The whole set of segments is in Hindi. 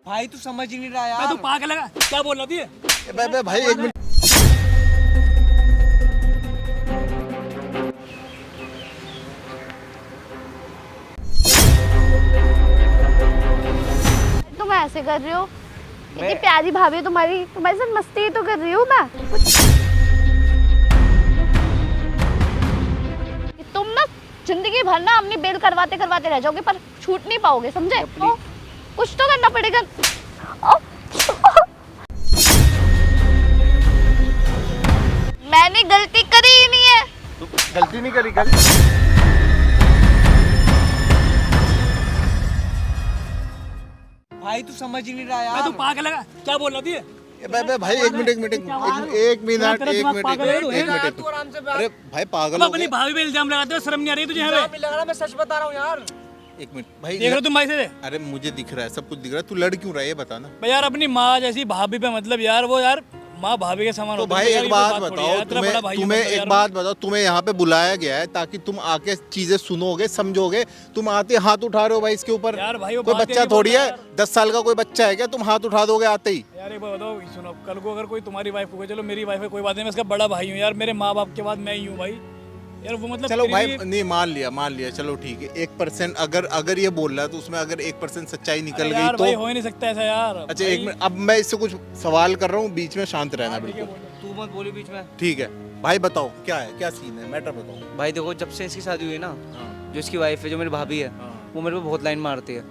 भाई तू समझ ही नहीं रहा यार। तू पागल है क्या बोल रही है? भाई एक मिनट। तुम ऐसे कर रहे हो, इतनी प्यारी भाभी है तुम्हारी, तुम्हारे साथ मस्ती ही तो कर रही हूँ मैं। तुम ना जिंदगी भर ना अपनी बेल करवाते करवाते रह जाओगे, पर छूट नहीं पाओगे, समझे? तो कुछ तो करना पड़ेगा। मैंने गलती करी ही नहीं है। तू गलती नहीं करी गलती। भाई तू समझ ही नहीं रहा यार। तू पागल है क्या बोल रही है? भाई एक मिनट। अरे भाई पागल हो अपनी गए। भाभी पे इल्जाम लगाते हो, शर्म नहीं आ रही तुझे? नहीं लग रहा, मैं सच बता रहा हूँ यार। एक मिनट भाई, देख रहे हो तुम भाई से? अरे मुझे दिख रहा है, सब कुछ दिख रहा है। तू लड़ क्यों रहा है ये बता ना। भाई यार अपनी माँ जैसी भाभी पे मतलब यार, वो यार माँ भाभी के समान तो होती है। भाई यार, एक ये बात थोड़ी बताओ, है, तेरा बड़ा भाई तुम्हें मतलब एक यार। बात बताओ, तुम्हें यहाँ पे बुलाया गया है ताकि तुम आके चीजें सुनोगे, समझोगे। तुम आते हाथ उठा रहे हो भाई इसके ऊपर। यार भाई वो कोई बात बच्चा नहीं थोड़ी बोल है, रहा यार। 10 साल का कोई बच्चा है क्या? तुम हाथ उठा दोगे आते ही? यार एक बात बताओ, सुनो, कल को अगर कोई तुम्हारी वाइफ हो गई, चलो मेरी वाइफ है कोई बात नहीं, मैं इसका बड़ा भाई हूँ यार, मेरे माँ बाप के बाद मैं ही हूँ भाई यार। वो मतलब चलो भाई, फिर भी- नहीं मान लिया, चलो ठीक है। 1% अगर ये बोल रहा है तो उसमें अगर 1% सच्चाई निकल अरे गई यार तो भाई हो ही नहीं सकता ऐसा यार। अच्छा भाई- एक मिनट, अब मैं इससे कुछ सवाल कर रहा हूँ, बीच में शांत रहना बिल्कुल। तू मत बोली बीच में। ठीक है भाई, बताओ क्या है, क्या सीन है, मैटर बताओ। भाई देखो, जब से इसकी शादी हुई है ना, जो इसकी वाइफ है, जो मेरी भाभी है, वो मेरे पे बहुत लाइन मारती है।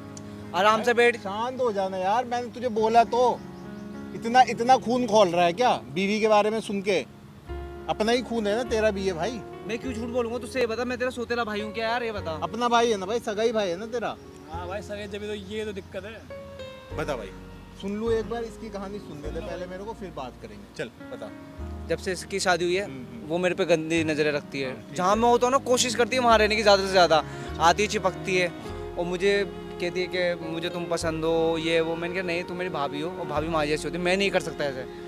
आराम से बैठ। शांत हो जाना यार, मैंने तुझे बोला तो। इतना खून खोल रहा है क्या बीवी के बारे में सुन के? अपना ही खून है ना, तेरा भी है भाई। मैं क्यों झूठ बोलूंगा तुझसे? ये बता, मैं तेरा सोतेला भाई हूँ क्या यार? ये बता। अपना भाई है ना भाई, सगाई भाई है ना तेरा। हाँ भाई सगे जब, तो ये तो दिक्कत है। बता भाई, सुन लो एक बार इसकी कहानी, सुन ले पहले मेरे को, फिर बात करेंगे। चल बता। जब से इसकी शादी हुई है, वो मेरे पे गंदी नजरें रखती है। जहाँ मैं होता हूँ ना, कोशिश करती है वहाँ रहने की ज़्यादा से ज़्यादा। आती है, चिपकती है और मुझे कहती है कि मुझे तुम पसंद हो, ये वो। मैंने कहा नहीं, तुम मेरी भाभी हो और भाभी माँ जैसी होती है, मैं नहीं कर सकता ऐसे।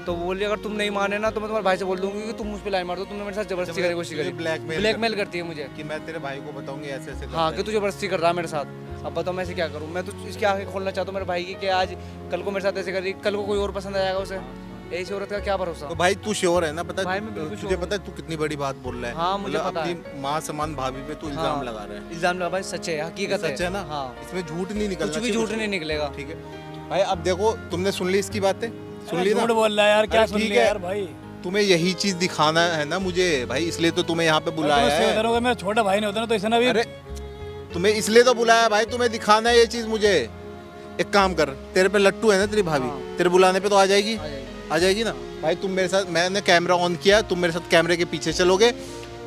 तो बोली अगर तुम नहीं माने ना तो मैं तुम्हारे भाई से बोल दूंगी कि तुम मुझ पे लाइन मार दो, तुमने मेरे साथ जबरदस्ती करने की कोशिश करी। ब्लैकमेल करती है मुझे कि मैं तेरे भाई को बताऊंगी ऐसे ऐसे करता हाँ, है। कि तू जबरदस्ती कर रहा है मेरे साथ। अब बताओ मैं ऐसे क्या करूँ? मैं तो इसकी आंखें खोलना चाहता हूँ मेरे भाई की, कि आज कल को मेरे साथ ऐसे कर रही, कल को कोई और पसंद आ जाएगा उसे। ऐसी औरत का क्या भरोसा? तो भाई तू श्योर है ना? पता भाई मैं बिल्कुल तुझे श्योर पता है तू कितनी बड़ी बात बोल रहा है? हाँ, मुझे मतलब पता है। अपनी माँ समान भाभी पे तू इल्जाम लगा रहा है। इल्जाम लगा भाई, सच है, हकीकत है। सच है ना? हाँ, इसमें झूठ नहीं निकलना कुछ भी चाहिए, झूठ नहीं निकलेगा। ठीक है भाई। अब देखो, तुमने सुन ली इसकी बातें, सुन ली ना? झूठ बोल रहा है यार, क्या अरे सुन ठीक लिया है। यार भाई? तुम्हें यही चीज दिखाना है ना मुझे भाई, इसलिए तो तुम्हें यहाँ पे बुलाया है। मैं छोटा भाई नहीं होता ना, तो इसने अभी अरे तुम्हें इसलिए तो बुलाया भाई, तुम्हें दिखाना है ये चीज मुझे। एक काम कर, तेरे पे लट्टू है ना तेरी भाभी, तेरे बुलाने पे तो आ जाएगी। आ जाएगी ना भाई? तुम मेरे साथ, मैंने कैमरा ऑन किया, तुम मेरे साथ कैमरे के पीछे चलोगे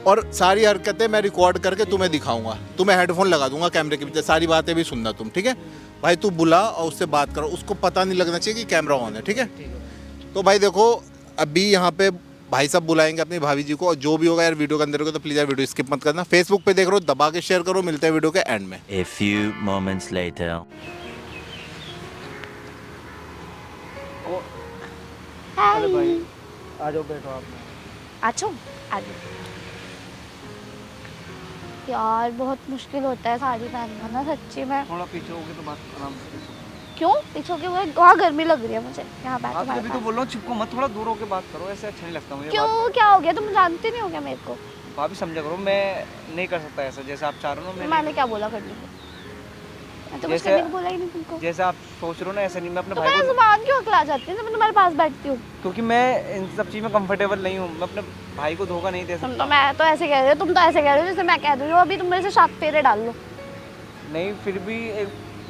और सारी हरकतें मैं रिकॉर्ड करके तुम्हें दिखाऊंगा। तुम्हें हेडफोन लगा दूंगा कैमरे के पीछे, सारी बातें भी सुनना तुम, ठीक है भाई? तू बुला और उससे बात करो, उसको पता नहीं लगना चाहिए कि कैमरा ऑन है, ठीक है? तो भाई देखो, अभी यहाँ पे भाई साहब बुलाएंगे अपनी भाभी जी को, और जो भी होगा यार वीडियो के अंदर होगा तो प्लीज़ यार वीडियो स्किप मत करना। फेसबुक पे देख रहे हो, दबा के शेयर करो। मिलते हैं वीडियो के एंड में। A few moments later. अरे भाई आ जाओ, बैठो आप। आजो आजो। यार बहुत मुश्किल होता है साड़ी पहनना ना, सच्ची में। थोड़ा पीछे होके तो बात आराम से। क्यों पीछे होके? वहाँ गर्मी लग रही है मुझे, यहाँ बैठ आप तुम्हारे अभी तो पास। बोल रहा हूँ, चिपको मत, थोड़ा दूर होके बात करो, ऐसे अच्छा नहीं लगता मुझे। क्यों, क्या हो गया? तुम जानते नहीं हो क्या मेरे को? भाभी समझा करो, मैं नहीं कर सकता ऐसा जैसे आप चाह रहे हो ना। मैंने क्या बोला करने को? मैं तो कुछ जैसे- करने को बोला ही नहीं तुमको। जैसे आप सोच रहे हो ना, ऐसे नहीं। मैं अपने तो भाई मेरा को, जुबान क्यों अकला जाती है जब मैं तुम्हारे पास बैठती हूँ? क्योंकि मैं इन सब चीज़ में कंफर्टेबल नहीं हूँ। मैं अपने भाई को धोखा नहीं दे तुम सकता। तो, मैं तो ऐसे कह रही हो, तुम तो ऐसे कह रहे हो जैसे मैं कह रही हूँ अभी तुम मेरे से 7 फेरे डाल लो। नहीं, फिर भी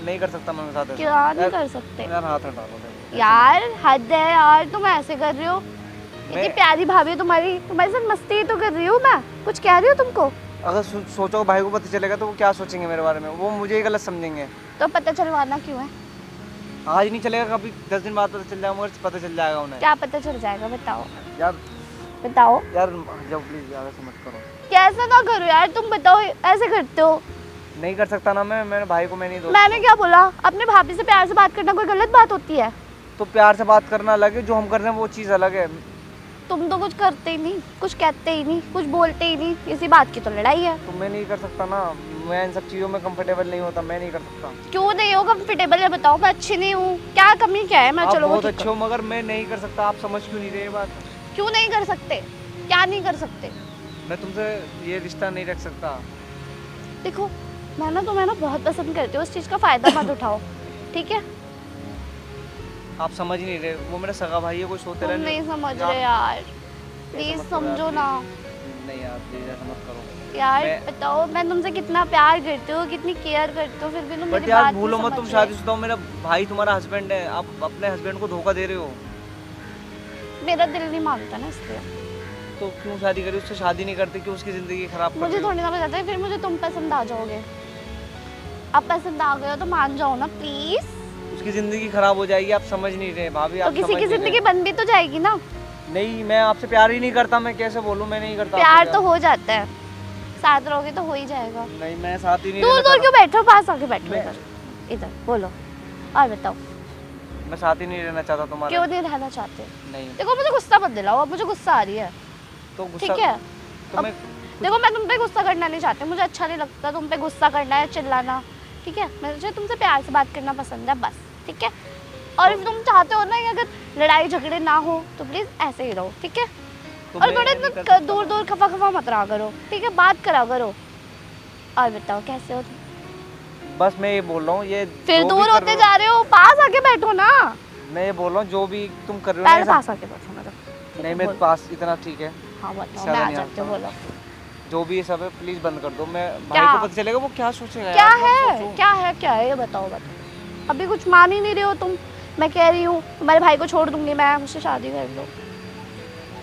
नहीं कर सकता मैं उनके साथ ऐसा। क्या नहीं यार- कर सकते? यार हाथ हटा लो यार हद है यार, तुम ऐसे कर रहे हो। इतनी मैं- प्यारी भाभी है तुम्हारी, तुम्हारे साथ मस्ती ही तो कर रही हूँ मैं। कुछ कह रही हूँ तुमको? अगर सोचो भाई को पता चलेगा तो वो क्या सोचेंगे मेरे बारे में? वो मुझे ही गलत समझेंगे। तो पता चलवाना क्यों है? आज नहीं चलेगा, कभी 10 दिन बाद पता चल जाएगा, मगर पता चल जाएगा उन्हें। क्या पता चल जाएगा? बताओ यार बताओ। यार जब प्लीज यार ऐसे मत करो। कैसा ना करो यार, तुम बताओ ऐसे करते हो। नहीं कर सकता ना मैं, मेरे भाई को मैं नहीं दो। मैंने क्या बोला? अपने भाभी से प्यार से बात करना कोई गलत बात होती है? तो प्यार से बात करना अलग है, जो हम कर रहे हैं वो चीज़ अलग है। तुम तो कुछ करते ही नहीं, कुछ कहते ही नहीं, कुछ बोलते ही नहीं। इसी बात की तो लड़ाई है। तो मैं नहीं कर सकता ना, मैं इन सब चीज़ों में कंफर्टेबल नहीं होता, मैं नहीं कर सकता। क्यों नहीं हो कंफर्टेबल है बताओ, मैं अच्छी नहीं हूँ, क्या कमी क्या है? मैं आप चलो वो बहुत ठीक अच्छे हो मगर मैं नहीं कर सकता, आप समझ क्यों नहीं रहे ये बात? क्यों नहीं कर सकते? क्या नहीं कर सकते? मैं तुमसे ये रिश्ता नहीं रख सकता। देखो मैं ना तुम्हें ना बहुत पसंद करती हूँ, उस चीज़ का फायदा मत उठाओ, ठीक है? आप समझ ही नहीं रहे, वो मेरा सगा भाई है, कोई सोते तुम नहीं समझ रहे यार, प्लीज मत करो समझो यार, ना नहीं यार प्लीज ऐसा मत करो। यार। मैं- बताओ मैं तुमसे कितना प्यार करती हूँ, कितनी केयर करती हूँ, फिर भी तुम बट मेरी यार बात भूलो नहीं मत, तुम समझ रहे। शादीशुदा हो, मेरा भाई तुम्हारा हस्बैंड है, आप अपने हस्बैंड को धोखा दे रहे हो। मेरा दिल नहीं मानता ना इसलिए। तो क्यों शादी करी उससे? शादी नहीं करते, क्यों उसकी जिंदगी खराब कर मुझे रहे हो? थोड़ी ना पता है, फिर मुझे तुम पसंद आ जाओगे। अब पसंद आ गए हो तो मान जाओ ना प्लीज। उसकी जिंदगी खराब हो जाएगी, आप समझ नहीं रहे भाभी, तो आप किसी समझ की नहीं जिंदगी रहे। बन भी तो जाएगी ना। नहीं, मैं आपसे प्यार ही नहीं करता, मैं कैसे बोलूं? मैं नहीं करता प्यार आपसे तो हो जाता है, साथ रहोगे तो हो ही जाएगा। नहीं, मैं साथ ही नहीं दूर रहना दूर क्यों चाहता। बैठो, पास आके बैठो मैं- इधर इधर बोलो और बताओ मैं साथ ही नहीं रहना चाहता तुम्हारे। क्यों नहीं रहना चाहते? नहीं, देखो मुझे गुस्सा मत दिलाओ, अब मुझे गुस्सा आ रही है, तो गुस्सा ठीक है? तो मैं देखो मैं तुम पे गुस्सा करना नहीं चाहती, मुझे अच्छा नहीं लगता तुम पे गुस्सा करना है, चिल्लाना, ठीक है? मुझे तुमसे प्यार से बात करना पसंद है बस, ठीक है? और if तुम चाहते हो ना कि अगर लड़ाई झगड़े ना हो तो प्लीज ऐसे ही रहो, ठीक है? तो और मैं थोड़े नहीं कर सकता। दूर दूर खफा खफा मत रहा करो, ठीक है? बात करा करो। और बताओ कैसे हो तुम? बस मैं ये बोल रहा हूँ, ये फिर जो भी दूर कर होते रहे हो- जा रहे हो, पास आके बैठो ना। मैं ये बोल रहा हूँ, जो भी तुम कर रहे हो ना, पहले ऐसा- पास आके बैठो मेरे, ठीक नहीं, है? मेरे बोलो। पास इतना ठीक है, हाँ बताओ, ज्यादा मैं आ नहीं जाती हूँ, आता। बोलो जो भी ये सब है प्लीज बंद कर दो। मैं क्या? भाई को पता चलेगा, वो क्या सोचेगा क्या यार, मत है सोचो। क्या है ये बताओ बताओ। अभी कुछ मान ही नहीं रहे हो तुम। मैं कह रही हूँ तुम्हारे भाई को छोड़ दूंगी मैं, मुझसे शादी कर लो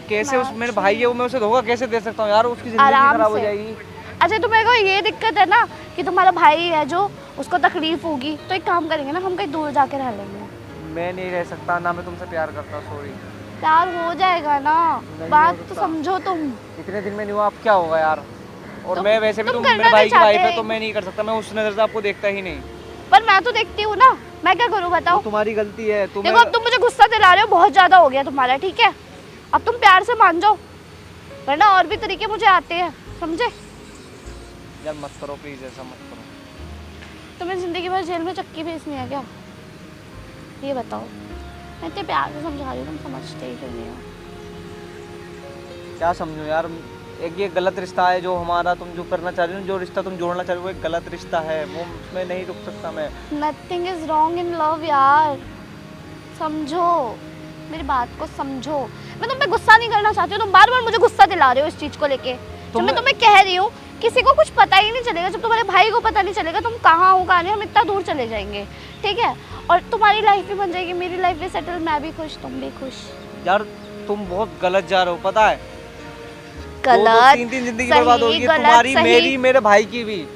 कैसे उस मेरे भाई है वो, मैं उसे धोखा कैसे दे सकता हूँ यार? उसकी जिंदगी आराम खराब हो से। जाएगी। अच्छा तुम्हें को ये दिक्कत है ना कि तुम्हारा भाई है जो, उसको तकलीफ होगी, तो एक काम करेंगे ना, हम कहीं दूर जाके रह लेंगे। मैं नहीं रह सकता ना, मैं तुमसे प्यार करता, सॉरी। प्यार हो जाएगा ना, नहीं बात हो तो सकता। समझो तुम। इतने दिन में नहीं हुआ, अब क्या होगा यार? और तुम- मैं वैसे भी तुम तुम करना मेरे भाई नहीं की वाइफ है, चाहते। तो मैं नहीं कर सकता, मैं उस नजर से आपको देखता ही नहीं। पर मैं तो देखती हूँ ना, मैं क्या करूँ बताओ? वो तुम्हारी गलती है। देखो अब तुम मुझे गुस्सा दिला रहे हो, बहुत ज्यादा हो गया तुम्हारा, ठीक है? अब तुम प्यार से मान जाओ, वरना और भी तरीके मुझे आते हैं, समझे? यार मत करो प्लीज, ऐसा मत करो। तुम्हें जिंदगी भर जेल में चक्की भेजनी है क्या? ये बताओ। मैं इतने प्यार से समझा रही हूँ, तुम समझते ही क्यों नहीं हो? क्या समझूं यार, एक ये गलत रिश्ता है जो हमारा, तुम जो करना चाह रही हो, जो रिश्ता तुम जोड़ना चाह रही हो, वो एक गलत रिश्ता है, वो उसमें नहीं रुक सकता मैं। Nothing is wrong in love यार, समझो मेरी बात को समझो। मैं तुम पे गुस्सा नहीं करना चाहती हूँ, तुम बार बार मुझे गुस्सा दिला रहे हो इस चीज को लेके। जब मैं तुम्हें कह रही हूँ किसी को कुछ पता ही नहीं चलेगा, जब तुम्हारे भाई को पता नहीं चलेगा तुम कहाँ हो कहाँ नहीं, हम इतना दूर चले जाएंगे, ठीक है? और तुम्हारी लाइफ भी बन जाएगी, मेरी लाइफ भी सेटल, मैं भी खुश, तुम भी खुश। यार तुम बहुत गलत जा रहे हो, पता है? गलत तीन जिंदगी बर्बाद होगी, गलत, तुम्हारी, सही। मेरी, मेरे भाई की भी।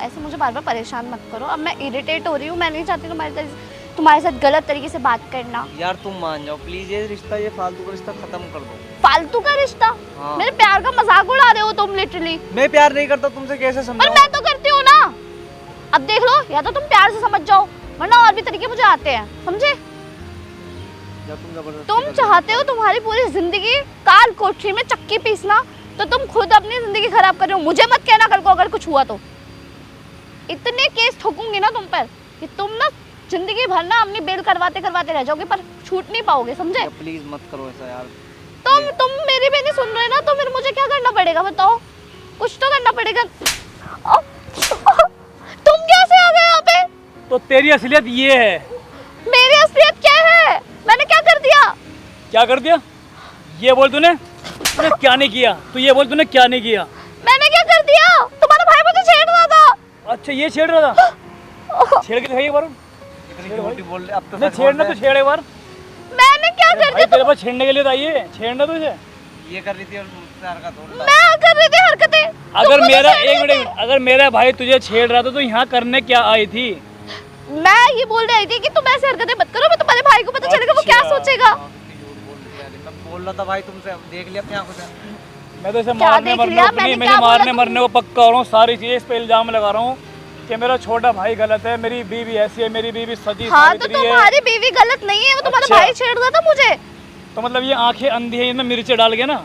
ऐसे मुझे बार बार परेशान मत करो, अब मैं इरिटेट हो रही हूँ, मैं नहीं चाहती तुम्हारे साथ गलत तरीके से बात करना। यार तुम मान जाओ प्लीज, ये रिश्ता, ये फालतू का रिश्ता खत्म कर दो। फालतू का रिश्ता? हाँ। मेरे प्यार का मजाक उड़ा रहे हो तुम लिटरली। मैं प्यार नहीं करता तुमसे, कैसे पर समझाऊं? मैं तो करती हूँ ना। अब देख लो, या तो तुम प्यार से समझ जाओ, वरना और भी तरीके मुझे आते हैं, समझे? या तुम जबरदस्ती तुम कर रहे चाहते हो तुम्हारी पूरी जिंदगी काल कोठरी में चक्की पीसना, तो तुम खुद अपनी जिंदगी खराब कर रहे हो। मुझे मत कहना कल को अगर कुछ हुआ तो। इतने केस ठोकूंगी ना तुम पर कि तुम ना जिंदगी भर ना अपनी बेल करवाते करवाते रह जाओगे, पर छूट नहीं पाओगे, समझे? प्लीज मत करो ऐसा यार। तुम मेरी भी नहीं सुन रहे ना, तो फिर मुझे क्या करना पड़ेगा बताओ? कुछ तो करना पड़ेगा। तुम कैसे आ गए यहाँ पे? तो तेरी असलियत ये है। मेरी असलियत क्या है? मैंने क्या कर दिया? क्या कर दिया? ये बोल तूने क्या नहीं किया? तू ये बोल तूने क्या नहीं किया? मैंने क्या कर दिया? तुम्हारा भाई मुझे छेड़ रहा था। अच्छा ये छेड़ रहा था? छेड़ के दिखाइए एक बार। इतनी झूठी बोल रहे, अब तो नहीं सच छेड़ना बोल तो छेड़ एक बार। मैंने क्या कर भाई दिया? तेरे पास छेड़ने के लिए तो आइए, छेड़ना तुझे। रहे। ये कर रही थी और मुझसे हरकत हो रहा मैं कर रही थी हरकतें। तुम अगर मुझे मेरा छेड़ एक रहे थे। मिनट, अगर मेरा भाई तुझे छेड़ रहा था तो यहाँ करने क्या आई थी? मैं ये बोल रही थी कि तुम ऐसे हरकतें मत करो, मैं तुम्हारे भाई को पता चलेगा वो क्या अच्छा। सोचेगा। मैं बोल रहा था भाई तुमसे, देख लिया अपनी आंखों से। मैं तो इसे क्या मारने देख मरने लिया? को नहीं, मैंने मैं क्या बोला मारने तुम? मरने को पक्का हो रहा हूँ। सारी चीजें इस पे इल्जाम लगा रहा हूँ कि मेरा छोटा भाई गलत है, मेरी बीवी ऐसी है, मेरी बीवी सती हाँ तो सावित्री है। तुम्हारी बीवी गलत नहीं है, वो तुम्हारा अच्छा। भाई छेड़ रहा था मुझे। तो मतलब ये आंखें अंधी है, इनमें मिर्चे डाल के ना।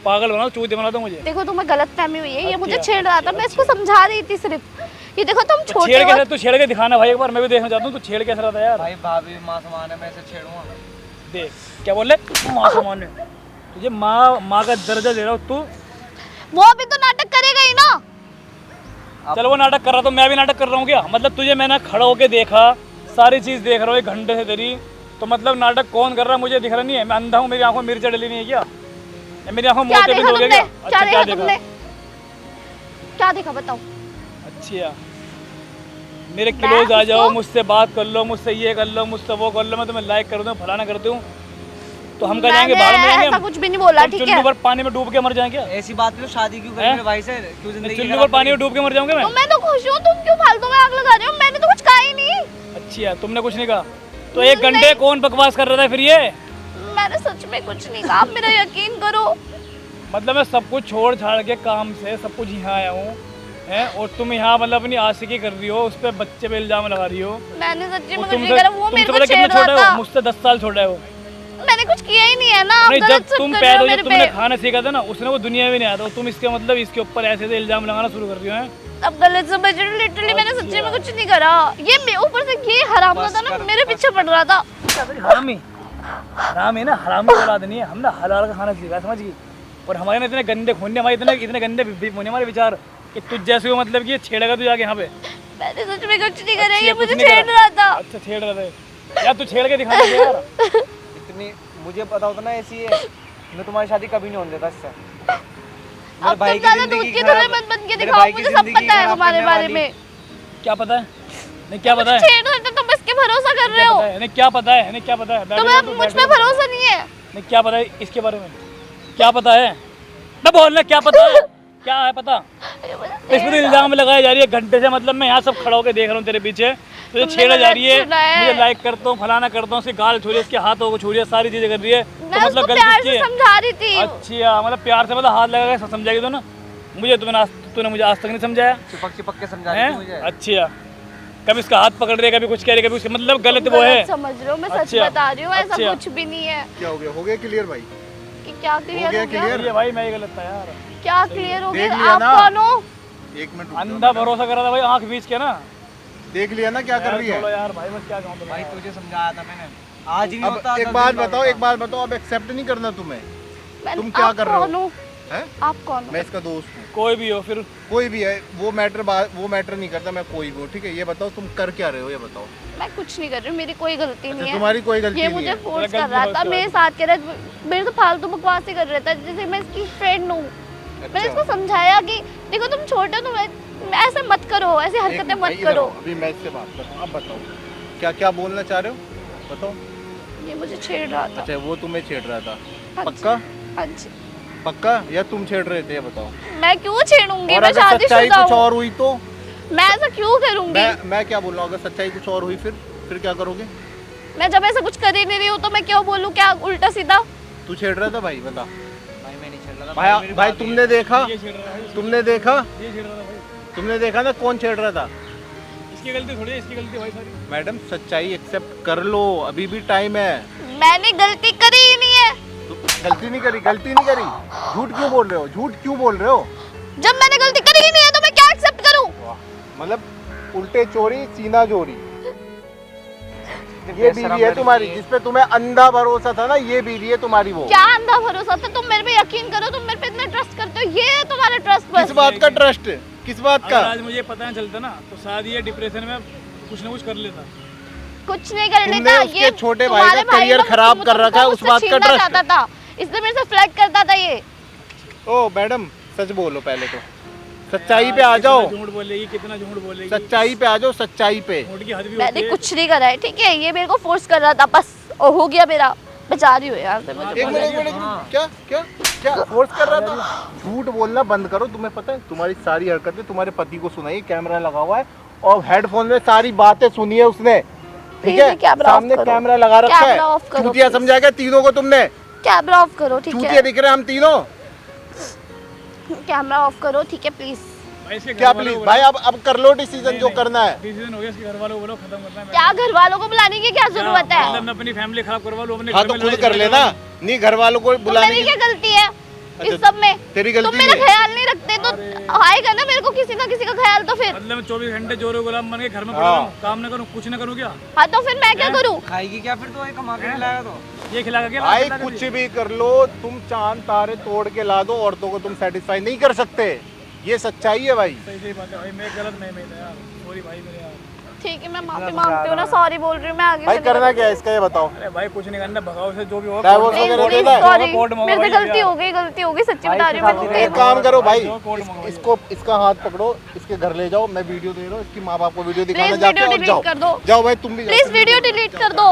पागल बना दो, चूतिया बना दो मुझे। देखो तुम्हें गलत फहमी हुई है, ये मुझे अच्छा, छेड़ रहा था, मैं इसको समझा रही थी सिर्फ। ये देखो तुम तो छोटे छेड़ हो। कैसे, तू छेड़ के दिखाना भाई एक बार, मैं भी देखना चाहता हूँ तू छेड़ कैसे रहा था यार। भाई भाभी माँ समान है, मैं ऐसे छेड़ूंगा? देख क्या बोल रहे, माँ समान है, तुझे माँ का दर्जा दे रहा हूँ तू। वो भी तो नाटक करेगा ही ना। चलो वो नाटक कर रहा तो मैं भी नाटक कर रहा हूँ क्या? मतलब तुझे मैंने खड़ा होके देखा, सारी चीज देख रहा हूँ 1 घंटे से तेरी, तो मतलब नाटक कौन कर रहा है मुझे दिख रहा नहीं है? मैं अंधा हूँ, मेरी आंखों में मिर्चा डली नहीं है क्या? या मेरी आंखों में क्या मोते देखा हो गए तुमने? क्या? क्या अच्छा क्या देखा तुमने? देखा? क्या देखा बताओ? अच्छा मेरे क्लोज आ जाओ, उसको- मुझसे बात कर लो, मुझसे ये कर लो, मुझसे वो कर लो, मैं तुम्हें लाइक कर दूँ, फलाना कर दूँ, तो हम कह जाएंगे मैंने बाहर में ऐसा जाएंगे कुछ भी नहीं बोला, हम ठीक चुल्लू है? पर पानी में डूब के मर जाएंगे क्या? ऐसी बात पे तो शादी क्यों करी हैं? मेरे भाई से? क्यों जिंदगी चुल्लू खराब पर पानी करी? में डूब के मर जाऊंगा मैं? तो मैं तो खुश हूँ, तुम क्यों फालतू में आग लगा रहे हो? मैंने तो कुछ कहा ही नहीं। अच्छा तुमने कुछ नहीं कहा तो 1 घंटे कौन बकवास कर रहा था फिर ये? मैंने सच में कुछ नहीं कहा, आप मेरा यकीन करो। मतलब मैं सब कुछ छोड़ छाड़ के काम से सब कुछ यहाँ आया हूँ हैं, और तुम यहाँ मतलब अपनी आशिकी कर रही हो, उस पर बच्चे पे इल्जाम लगा रही हो। मैंने सच्ची में और कुछ नहीं करा, वो मेरे को पता छेड़ कितने रहा छोटे हो? था। मुझसे 10 साल छोटा है वो। मैंने कुछ किया ही नहीं है ना, आप नहीं जब गलत सब तुम कर रहे पैदा हो हो, जब मेरे तुमने पे। खाना सीखा था ना, उसने वो दुनिया में नहीं आया था, तुम इसके मतलब इसके ऊपर ऐसे ऐसे इल्जाम लगाना शुरू कर रही हो हैं? अब गलत समझ रहे हो, लिटरली मैंने सच्ची में कुछ नहीं करा। ये ऊपर से ये हरामजादा ना मेरे पीछे पड़ रहा था। हरामी हरामी ना, हरामी औलाद नहीं है, हम ना हलाल का खाना सीखा, समझ गई? और हमारे ना इतने गंदे खून, हमारे इतने गंदे होने हमारे विचार कि तुझ जैसे हो, मतलब कि ये छेड़ेगा तू जाके यहाँ पे। मैंने सच में कुछ नहीं करा, अच्छा, ये कुछ मुझे नहीं छेड़ करा। रहा था। अच्छा छेड़ रहा था यार, तू छेड़ के दिखा दे यार। इतनी मुझे पता होता ना ऐसी है, मैं तुम्हारी शादी कभी नहीं होने देता इससे। मेरे अब भाई तुम की ज्यादा जिंदगी दूध की खराब- तरह मत बन के मेरे दिखाओ, भाई की मुझे सब जिंदगी पता है खराब तुम्हारे करने बारे वाली- में। क्या पता है? नहीं क्या पता है? छेड़ रहे थे तुम, इसके भरोसा कर रहे हो। नहीं क्या पता है? नहीं क्या पता है? बैठ तुम्हें जा, अब तू मुझ बैठ पे जा। भरोसा नहीं है। नहीं क्या पता है इसके बारे में? क्या पता है? मैं बोलना क्या पता है? क्या है पता? इस पर तो इल्जाम लगाया जा रही है घंटे से, मतलब मैं यहाँ सब खड़ा होकर देख रहा हूँ तेरे पीछे, तुझे तुमने छेड़ा जा गलत रही है, सुना है। मुझे लाइक करता हूँ, फलाना करता हूँ, उसके गाल छू रही है, इसके हाथों को छू रही है, सारी चीजें कर रही है, मैं तो मतलब उसको गलती प्यार किसकी से है? समझा रही थी। अच्छा मतलब प्यार से मतलब हाथ लगा के समझाएगी तो ना मुझे, तूने मुझे आज तक नहीं समझाया चिपक चिपक के समझा रही थी है? मुझे। अच्छा कभी इसका हाथ पकड़ रही है, कभी कुछ कह रही है, कभी उसके मतलब गलत वो है। गलत समझ रहे हो, मैं सच अच्छा, बता रही हूँ, ऐसा अच्छा। कुछ भी नहीं है। क्या हो गया क्लियर भाई? कि क्या क्लियर गया हो गया? clear? ये भाई मैं ही गलत था यार, क्या क्लियर हो देख गया? लिया आप ना? कौन हो? 1 मिनट रुक जाओ अंधा मैडम। भरोसा कर रहा था भाई आंख बीच के ना। देख लिया ना क्या कर यार रही छोड़ो है? यार भाई, मैं क्या कहूँ भाई तुम्हें? तुझे समझाया था मैंने, आज ही नहीं होता। अब 10 एक दिन बात बाद बताओ, होता। एक बात बताओ, अब एक्सेप्ट नहीं करना तुम्हें? तुम आप क्या कर रहे हो? कौन हो? हैं? आप कौन हो? मैं इसका दोस्त हूँ, कोई भी हो फिर कोई भी है, वो मैटर नहीं करता, मैं कोई भी हूँ, ठीक है? ये बताओ तुम कर क्या रहे हो, ये बताओ। मैं कुछ नहीं कर रही हूँ, मेरी कोई गलती नहीं है। तुम्हारी कोई गलती ये नहीं मुझे है। फोर्स गलती कर रहा बहुत था, कर मेरे साथ कह रहा, मेरे तो फालतू बकवास ही कर रहा था, जैसे मैं इसकी फ्रेंड हूँ। मैंने इसको समझाया कि देखो तुम छोटे हो, तुम ऐसे मत करो, ऐसी हरकतें एक मत भाई इधर करो। आओ, अभी मैं इससे बात करता हूँ, अब बताओ क्या क्या बोलना चाह रहे हो, बताओ। ये मुझे छेड़ रहा था। अच्छा वो तुम्हें छेड़ रहा था, हाँ जी, पक्का? हाँ जी। पक्का या तुम छेड़ रहे थे, ये बताओ। मैं क्यों छेड़ूंगी? और मैं अगर सच्चाई शादीशुदा कुछ हूँ। और हुई तो? मैं ऐसा क्यों करूंगी? मैं क्या बोल रहा हूँ, अगर सच्चाई कुछ और हुई फिर क्या करोगे? मैं जब ऐसा कुछ कर ही नहीं रही हूँ तो मैं क्यों बोलूँ? क्या उल्टा सीधा? तू छेड़ रहा था भाई, बता। भाई मैं नहीं छेड़ रहा था भाई मेरी भाई बात ही तुमने देखा, ये छेड़ रहा है भाई, तुमने देखा, ये छेड़ रहा था भाई, तुमने देखा ना कौन छेड़ रहा था? इसकी गलती थोड़ी है, इसकी गलती भाई सारी। मैडम सच्चाई एक्सेप्ट कर लो, अभी भी टाइम है। मैंने गलती करी ही नहीं है। तो गलती नहीं करी, झूठ क्यों बोल रहे हो, झूठ क्यों बोल रहे हो? जब मैंने गलती करी ही नहीं है तो मैं क्या एक्सेप्ट करूँ? वाह, मतलब उल्टे चोरी सीना चोरी, ये बेशरम बीवी है लड़की तुम्हारी, है। जिसपे तुम्हें अंधा भरोसा था ना, ये बीवी है तुम्हारी। वो क्या अंधा भरोसा था? तुम मेरे पे यकीन करो, तुम मेरे पे इतना ट्रस्ट करते हो, ये है तुम्हारा ट्रस्ट बस। किस बात का ट्रस्ट, किस बात अगर का? आज मुझे पता नहीं चलता ना तो शायद ये डिप्रेशन में कुछ ना कुछ कर लेता। कुछ नहीं कर तुमने लेता। उसके ये छोटे भाई तुम्हारे का करियर ना खराब मुझसे कर रखा है, उस मुझसे बात का छीनना ट्रस्ट। चाहता था, इसलिए मेरे से फ्लर्ट करता था ये। ओ मैडम सच बोलो पहले तो, सच्चाई पे आ जाओ, झूठ बोलेगी, कितना झूठ बोलेगी, सच्चाई पे आ जाओ, सच्चाई पे। झूठ की हद भी मैंने होती है। कुछ नहीं करा है, ठीक है? ये मेरे को फोर्स कर रहा था बस, और हो गया मेरा। बचा रही हो यार से मुझे। एक मिनट, क्या क्या क्या फोर्स कर रहा था? झूठ बोलना बंद करो, तुम्हें पता है तुम्हारी सारी हरकतें तुम्हारे पति को सुनाई, कैमरा लगा हुआ है और हेडफोन में सारी बातें सुनी है उसने, ठीक है? कैमरा ऑफ सामने करो। कैमरा लगा रखा है, कैमरा ऑफ करो, चूतिया प्लीज। समझा क्या तीनों को तुमने? कैमरा ऑफ करो, ठीक चूतिया है? दिख रहे हैं हम तीनों। कैमरा ऑफ करो, ठीक है प्लीज? भाई इसके क्या घर वालों प्लीज को भाई, अब कर लो डिसीजन जो करना है। डिसीजन हो गया, इसके घर वालों को बोलो खत्म करना है। क्या घर वालों को बुलाने की क्या जरूरत है? मतलब मैं अपनी फैमिली खराब करवा लूं, अपने हाँ घर तो में खुद लड़ाई कर झगड़ा लेना, करवा नहीं घर वालों को तो बुलाने मेरी की। क्या गलती है? इस सब में तेरी तुम गलती मेरा नहीं है। ख्याल नहीं रखते तो आएगा ना मेरे को किसी ना किसी का ख्याल तो फिर। मतलब 24 घंटे जोरो गुलाम बन के घर में पड़ा रहूं, काम ना करूं, कुछ ना करूं क्या? हाँ तो फिर मैं क्या करूँ? खाएगी क्या फिर? तो ये कमा के लाएगा तो ये खिला के भाई कुछ भी कर लो, तुम चांद तारे तोड़ के ला दो, औरतों को तुम सेटिस्फाई नहीं कर सकते, ये सच्चाई है भाई। सही बात है भाई, मैं गलत नहीं था यार, सॉरी भाई मेरे यार। ठीक है मैं माफी मांगती हूँ ना, सॉरी बोल रही हूँ मैं आगे भाई से नहीं करना क्या है इसका ये बताओ। अरे भाई कुछ नहीं करना, भगाओ से जो भी होगा। डाइवोर्स प्लीज वगैरह प्लीज देना है? सॉरी कोर्ट में होगा मेरे से भाई, गलती हो गई सच्ची बता रही हूँ मैं एक काम करो भाई, कोर्ट मंगवाइए। इसको इसका हाथ पकड़ो, इसके घर ले जाओ, मैं वीडियो दे रहा हूँ, इसकी माँ बाप को वीडियो दिखाना प्लीज जाते वीडियो हो, डिलीट जाओ कर दो, जाओ भाई तुम भी जाओ। प्लीज वीडियो डिलीट कर दो।